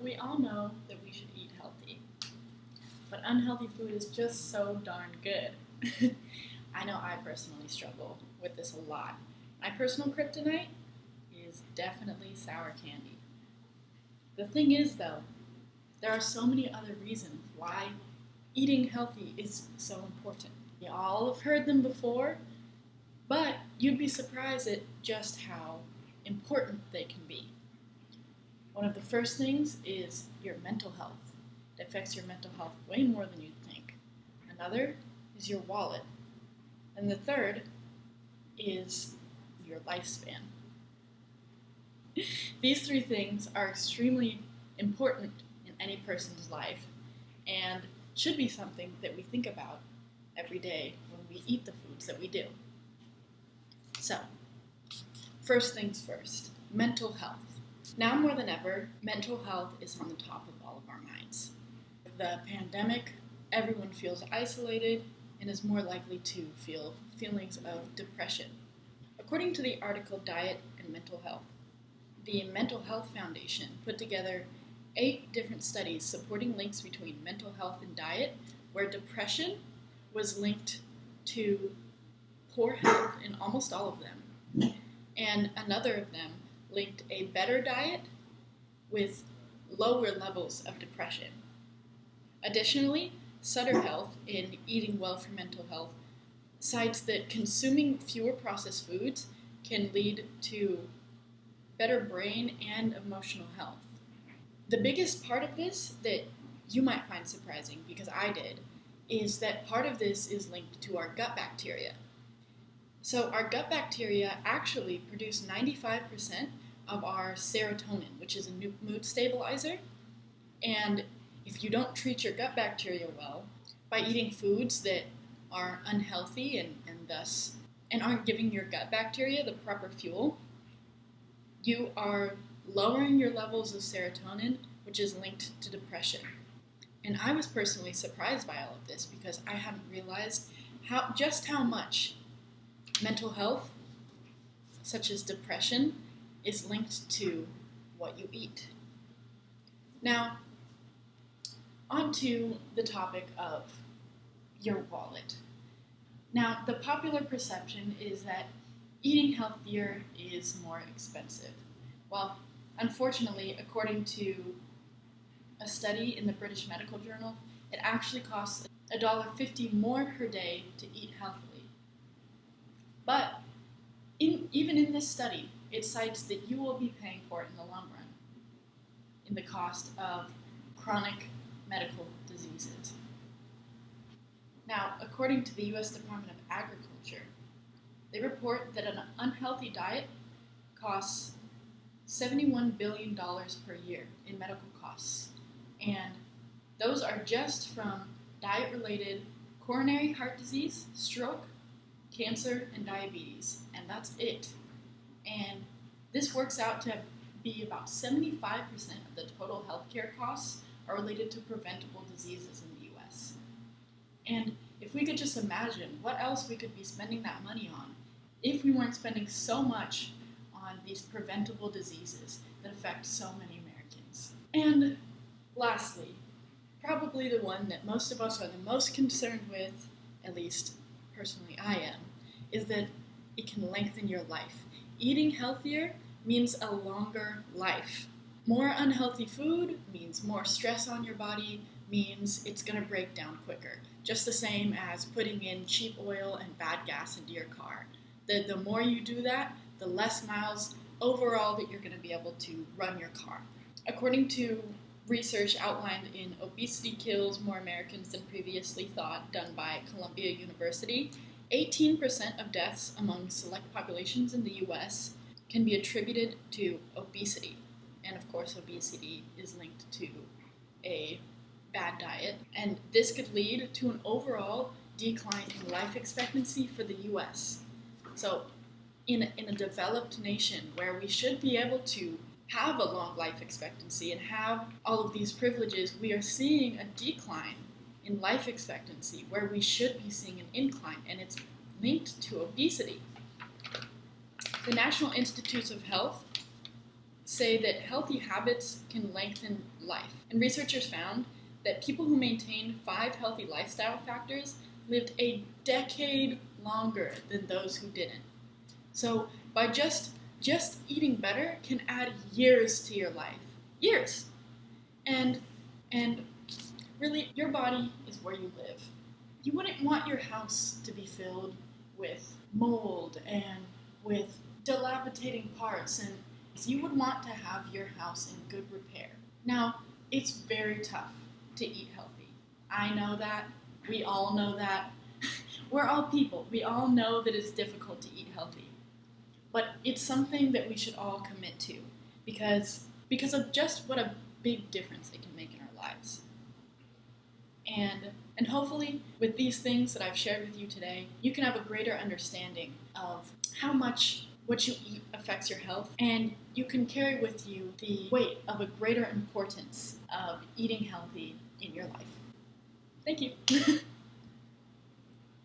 We all know that we should eat healthy, but unhealthy food is just so darn good. I know I personally struggle with this a lot. My personal kryptonite is definitely sour candy. The thing is, though, there are so many other reasons why eating healthy is so important. You all have heard them before, but you'd be surprised at just how important they can be. One of the first things is your mental health. It affects your mental health way more than you'd think. Another is your wallet. And the third is your lifespan. These three things are extremely important in any person's life and should be something that we think about every day when we eat the foods that we do. So, first things first, mental health. Now more than ever, mental health is on the top of all of our minds. With the pandemic, everyone feels isolated and is more likely to feel feelings of depression. According to the article Diet and Mental Health, the Mental Health Foundation put together 8 different studies supporting links between mental health and diet, where depression was linked to poor health in almost all of them, and another of them linked a better diet with lower levels of depression. Additionally, Sutter Health, in Eating Well for Mental Health, cites that consuming fewer processed foods can lead to better brain and emotional health. The biggest part of this that you might find surprising, because I did, is that part of this is linked to our gut bacteria. So our gut bacteria actually produce 95% of our serotonin, which is a mood stabilizer. And if you don't treat your gut bacteria well by eating foods that are unhealthy and aren't giving your gut bacteria the proper fuel, you are lowering your levels of serotonin, which is linked to depression. And I was personally surprised by all of this because I hadn't realized how much mental health, such as depression, is linked to what you eat. Now, on to the topic of your wallet. Now, the popular perception is that eating healthier is more expensive. Well, unfortunately, according to a study in the British Medical Journal, it actually costs $1.50 more per day to eat healthily. But even in this study, it cites that you will be paying for it in the long run in the cost of chronic medical diseases. Now, according to the U.S. Department of Agriculture, they report that an unhealthy diet costs $71 billion per year in medical costs. And those are just from diet-related coronary heart disease, stroke, cancer, and diabetes. And that's it. And this works out to be about 75% of the total healthcare costs are related to preventable diseases in the U.S. And if we could just imagine what else we could be spending that money on if we weren't spending so much on these preventable diseases that affect so many Americans. And lastly, probably the one that most of us are the most concerned with, at least personally I am, is that it can lengthen your life. Eating healthier means a longer life. More unhealthy food means more stress on your body, means it's going to break down quicker. Just the same as putting in cheap oil and bad gas into your car. The more you do that, the less miles overall that you're going to be able to run your car. According to research outlined in Obesity Kills More Americans Than Previously Thought, done by Columbia University, 18% of deaths among select populations in the U.S. can be attributed to obesity. And of course, obesity is linked to a bad diet. And this could lead to an overall decline in life expectancy for the U.S. So in a developed nation where we should be able to have a long life expectancy and have all of these privileges, we are seeing a decline in life expectancy where we should be seeing an incline, and it's linked to obesity. The National Institutes of Health say that healthy habits can lengthen life. And researchers found that people who maintained 5 healthy lifestyle factors lived a decade longer than those who didn't. So by just eating better can add years to your life. Years. And really, your body is where you live. You wouldn't want your house to be filled with mold and with dilapidating parts, and you would want to have your house in good repair. Now, it's very tough to eat healthy. I know that. We all know that. We're all people. We all know that it's difficult to eat healthy. But it's something that we should all commit to because of just what a big difference it can make in our lives. And hopefully, with these things that I've shared with you today, you can have a greater understanding of how much what you eat affects your health, and you can carry with you the weight of a greater importance of eating healthy in your life. Thank you.